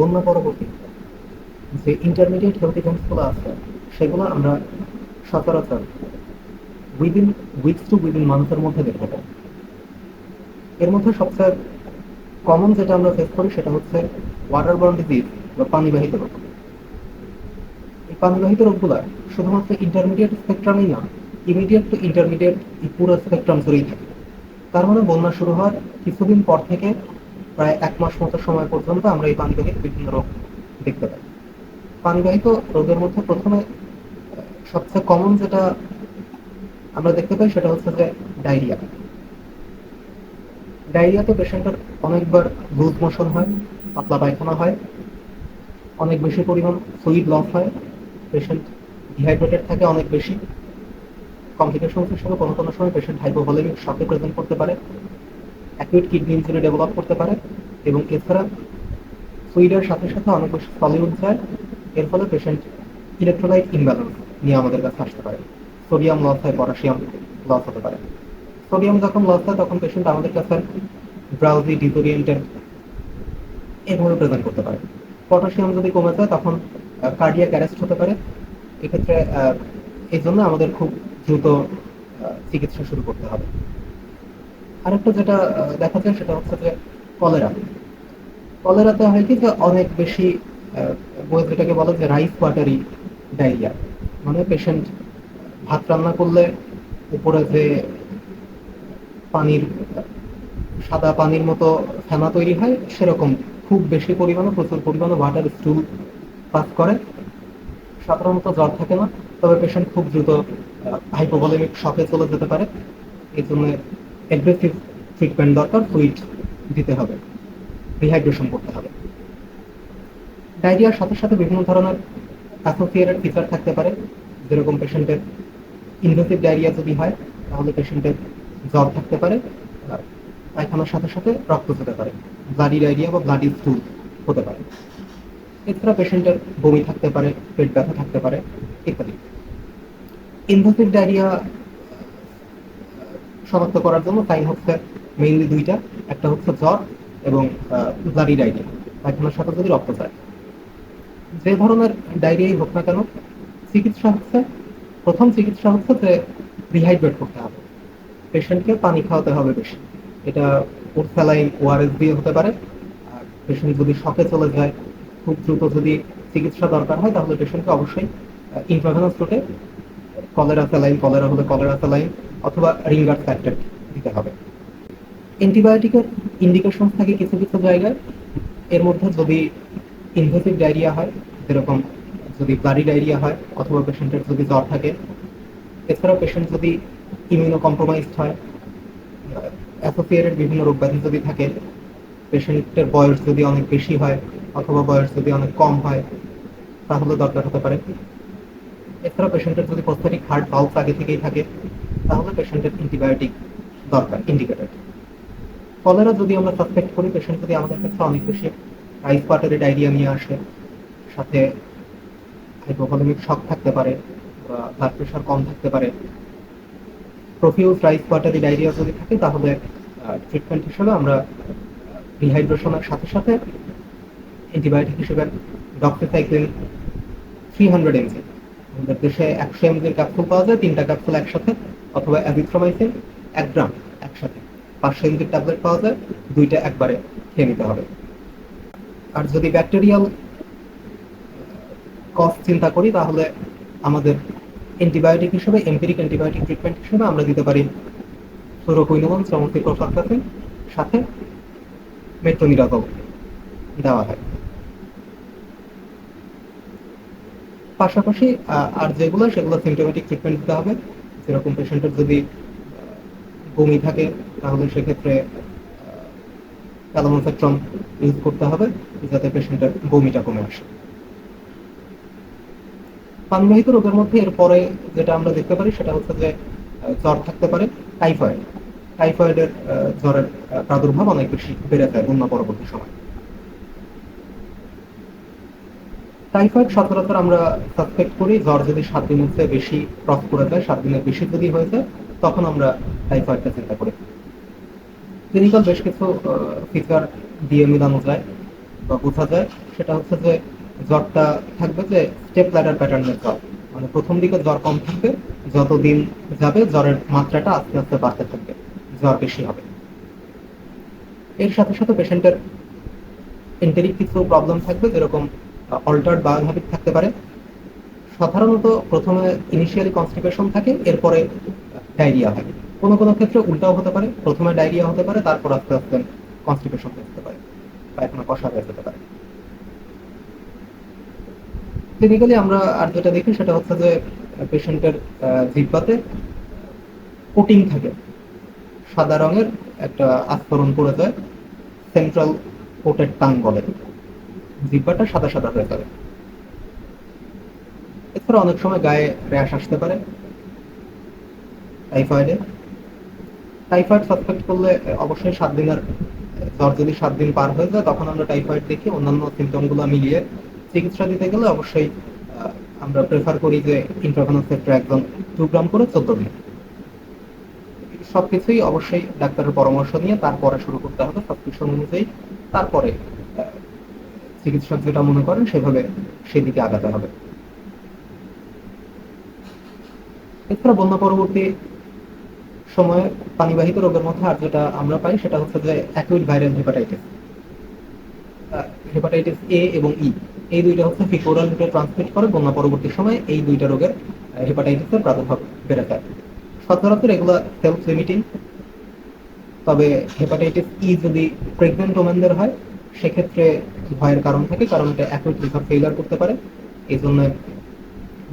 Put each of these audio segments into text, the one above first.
বন্যা পরবর্তী যে ইন্টারমিডিয়েট হেলথ ইভেন্টসগুলো আছে সেগুলো আমরা সচরাচর উইদিন উইকস টু উইদিন মান্থের মধ্যে দেখতে পাই। এর মধ্যে সবচেয়ে কমন যেটা আমরা ফেস করি সেটা হচ্ছে ওয়াটারবর্ন ডিজিজ বা পানিবাহিত রোগ। এই পানিবাহিত রোগগুলো শুধুমাত্র ইন্টারমিডিয়েট স্পেকট্রামেই না, ইমিডিয়েট টু ইন্টারমিডিয়েট এই পুরো স্পেকট্রাম জুড়েই থাকে। তার মানে বন্যা শুরু হওয়ার কিছুদিন পর থেকে প্রায় 1 মাস মতো সময় পর্যন্ত আমরা এই পানিবাহিত বিভিন্ন রোগ দেখতে পাই। পানিবাহিত রোগের মধ্যে প্রথমে সবচেয়ে কমন যেটা আমরা দেখতে পাই সেটা হচ্ছে যে ডায়রিয়া। ডায়রিয়াতে পেশেন্টের অনেকবার লুজ মোশন হয়, পাতলা পায়খানা হয়, অনেক বেশি পরিমাণ ফ্লুইড লস হয়, পেশেন্ট ডিহাইড্রেটেড থাকে অনেক বেশি। কমপ্লিকেশন হিসেবে কোনো কোনো সময় পেশেন্ট হাইপোভলিমিক শকে প্রেজেন্ট করতে পারে, অ্যাকিউট কিডনি ইনজুরি ডেভেলপ করতে পারে, এবং এছাড়া ফ্লুইডের সাথে সাথে অনেক বেশি সলিউড যায়। এর ফলে পেশেন্ট ইলেকট্রোলাইট ইমব্যালেন্স নিয়ে আমাদের কাছে আসতে পারে। সোডিয়াম লস হয়, পটাশিয়াম লস হতে পারে। সোডিয়াম যখন লস হয় তখন পেশেন্ট আমাদের কাছে ব্রাউজি, ডিসোরিয়েন্টেড এভাবে প্রেজেন্ট করতে পারে। পটাশিয়াম যদি কমে যায় তখন কার্ডিয়াক অ্যারেস্ট হতে পারে। এক্ষেত্রে এই জন্য আমাদের খুব দ্রুত চিকিৎসা শুরু করতে হবে। আরেকটা যেটা দেখা যায় সেটা হচ্ছে যে কলেরা। কলেরাতে হয় কি যে অনেক বেশি বই যেটাকে বলে যে রাইস ওয়াটারি ডায়রিয়া, মানে পেশেন্ট ভাত রান্না করলে উপরে যে পানির সাদা পানির মতো ফেনা তৈরি হয় সেরকম খুব বেশি পরিমাণে প্রচুর পরিমাণে ওয়াটার স্টুল পাস করে। সাধারণত জ্বর থাকে না, তবে পেশেন্ট খুব দ্রুত হাইপোভলিমিক শকে চলে যেতে পারে। এই জন্য অ্যাগ্রেসিভ ট্রিটমেন্ট দরকার, ফ্লুইড দিতে হবে, রিহাইড্রেশন করতে হবে। ডায়রিয়ার সাথে সাথে বিভিন্ন ধরনের অ্যাসোসিয়েটেড ফিচার থাকতে পারে, যেরকম পেশেন্টের ইনভেসিভ ডায়রিয়া যদি হয় তাহলে পেশেন্টের জ্বর থাকতে পারে, পায়খানার সাথে সাথে রক্ত যেতে পারে, ব্লাডি ডায়রিয়া বা ব্লাডি স্টুল হতে পারে। এছাড়া পেশেন্টের বমি থাকতে পারে, পেট ব্যথা থাকতে পারে ইত্যাদি। ইনভেসিভ ডায়রিয়া শনাক্ত করার জন্য সাইন হচ্ছে মেইনলি দুইটা, একটা হচ্ছে জ্বর এবং ব্লাডি ডায়রিয়া, পায়খানার সাথে যদি রক্ত যায়। যে ধরনের ডায়রিয়াই হোক না কেন, চিকিৎসা হচ্ছে প্রথম চিকিৎসা হচ্ছে যে রিহাইড্রেট করতে হবে, পেশেন্টকে পানি খাওয়াতে হবে বেশি। এটা স্যালাইন, ওআরএস দিয়ে হতে পারে। আর পেশেন্ট যদি শকে চলে যায়, খুব দ্রুত যদি চিকিৎসা দরকার হয় তাহলে পেশেন্টকে অবশ্যই ইন্ট্রাভেনাস রুটে কলেরা স্যালাইন, কলেরা হলে কলেরা স্যালাইন অথবা রিঙ্গার ফ্যাক্টর দিতে হবে। অ্যান্টিবায়োটিকের ইন্ডিকেশন থাকে কিছু কিছু জায়গায়। এর মধ্যে যদি ইনভেসিভ ডায়রিয়া হয়, যেরকম যদি ব্লাডি ডায়রিয়া হয়, অথবা পেশেন্টের যদি জ্বর থাকে, এছাড়া পেশেন্ট যদি ইমিউনো কম্প্রোমাইজড হয়, অ্যাসোসিয়েটেড বিভিন্ন রোগ ব্যাধি যদি থাকে, পেশেন্টের বয়স যদি অনেক বেশি হয় অথবা বয়স যদি অনেক কম হয় তাহলে দরকার হতে পারে। এছাড়া পেশেন্টের যদি প্রস্তারিক হার্ট ভালভ আগে থেকেই থাকে তাহলে পেশেন্টের অ্যান্টিবায়োটিক দরকার, ইন্ডিকেটেড। কলেরা যদি আমরা সাসপেক্ট করি, পেশেন্ট যদি আমাদের কাছে অনেক বেশি রাইস ওয়াটারি ডায়রিয়া নিয়ে আসে, সাথে হাইপোভলিমিক শক থাকতে পারে বা ব্লাড প্রেশার কম থাকতে পারে, প্রফিউজ রাইস ওয়াটারি ডায়রিয়া যদি থাকে, তাহলে ট্রিটমেন্ট হিসেবে আমরা রিহাইড্রেশনের সাথে সাথে অ্যান্টিবায়োটিক হিসেবে ডক্সিসাইক্লিন 300 mg, আমাদের দেশে 100 mg ক্যাপসুল পাওয়া যায়, 3টা ক্যাপসুল একসাথে, অথবা অ্যাজিথ্রোমাইসিন 1 গ্রাম একসাথে, 500 mg ট্যাবলেট পাওয়া যায়, 2টা একবারে খেয়ে নিতে হবে। আর যদি ব্যাকটেরিয়াল কজ চিন্তা করি তাহলে আমাদের অ্যান্টিবায়োটিক হিসেবে, এম্পিরিক অ্যান্টিবায়োটিক ট্রিটমেন্ট হিসেবে আমরা দিতে পারি ফ্লোরোকুইনোলন, ট্রমোসিক্লোফ্লক্সাসিন, সাথে মেট্রোনিডাজল দেওয়া হয়। পাশাপাশি আর যেগুলো সেগুলো সিমটোমেটিক ট্রিটমেন্ট দিতে হবে। যেরকম পেশেন্টের যদি বমি থাকে তাহলে সেক্ষেত্রে অ্যালামোসেট্রন ইউজ করতে হবে যাতে পেশেন্টের বমিটা কমে আসে। পানিবাহিত রোগের মধ্যে এরপরে যেটা আমরা দেখতে পারি সেটা হচ্ছে যে জ্বর থাকতে পারে, টাইফয়েড। টাইফয়েডের জ্বরের প্রাদুর্ভাব অনেক বেশি বেড়ে যায় বন্যা পরবর্তী সময়। টাইফয়েড সচরাচর আমরা সাসপেক্ট করি জ্বর যদি 7 দিনের চেয়ে বেশি ক্রস করে যায়, 7 দিনের বেশি যদি হয়ে যায়, তখন আমরা টাইফয়েডটা চিন্তা করি। ক্লিনিক্যাল বেশ কিছু ফিচার দিয়ে মেলানো যায়। বা বোঝা যায় সেটা হচ্ছে যে জ্বরটা থাকবে যে স্টেপ ল্যাডার প্যাটার্নের জ্বর, মানে প্রথম দিকে জ্বর কম থাকবে, যতদিন যাবে জ্বরের মাত্রাটা আস্তে আস্তে বাড়তে থাকবে, জ্বর বেশি হবে। এর সাথে সাথে পেশেন্টের এন্টেরিক কিছু প্রবলেম থাকবে, যেরকম অল্টার্ড বায়োল হ্যাবিট থাকতে পারে। সাধারণত প্রথমে ইনিশিয়ালি কনস্টিপেশন থাকে, এরপরে ডায়রিয়া থাকে। কোনো কোনো ক্ষেত্রে উল্টাও হতে পারে, প্রথমে ডায়রিয়া হতে পারে, তারপর আস্তে আস্তে কনস্টিপেশন হতে পারে, পায়খানা কষা হয়ে যেতে পারে। ক্লিনিক্যালি আমরা আর যেটা দেখি সেটা হচ্ছে যে পেশেন্টের জিহ্বাতে কোটিং থাকে, সাদা রঙের একটা আস্তরণ পড়ে যায়, সেন্ট্রাল কোটেড টাং বলে, জিহ্বাটা সাদা সাদা হয়ে যাবে। এছাড়া অনেক সময় গায়ে র্যাশ আসতে পারে টাইফয়েডে। টাইফয়েড সাসপেক্ট করলে অবশ্যই 7 দিনের জ্বর যদি 7 দিন পার হয়ে যায় তখন আমরা টাইফয়েড দেখি, অন্যান্য সিমটমগুলো মিলিয়ে চিকিৎসা দিতে গেলে অবশ্যই আমরা প্রেফার করি যে ইন্ট্রাভেনাস সেট্রাকজন 2 গ্রাম করে 14 দিন। সবকিছুই অবশ্যই ডাক্তারের পরামর্শ নিয়ে তারপরে শুরু করতে হবে, সাবস্ক্রিপশন অনুযায়ী। তারপরে চিকিৎসক যেটা মনে করেন সেভাবে সেদিকে আগাতে হবে। এছাড়া বন্যা পরবর্তী সময়ে পানিবাহিত রোগের মধ্যে আর যেটা আমরা পাই সেটা হচ্ছে যে acute viral hepatitis. Hepatitis A এবং ই, এই দুইটা হচ্ছে ফিকোরাল রুটে ট্রান্সমিট করে। বন্যা পরবর্তী সময়ে এই দুইটা রোগের হেপাটাইটিসের প্রাদুর্ভাব বেড়ে যায়। সচরাচর এগুলো সেলফ লিমিটিং, তবে হেপাটাইটিস ই যদি প্রেগনেন্ট ওমেনদের হয় সেক্ষেত্রে ভয়ের কারণ থাকে, কারণ এটা অ্যাকুইট লিভার ফেইলার করতে পারে। এই জন্য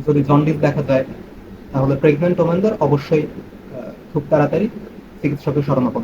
যদি জন্ডিস দেখা যায় তাহলে প্রেগনেন্ট ওমেনদের অবশ্যই খুব তাড়াতাড়ি চিকিৎসকের শরণাপন্ন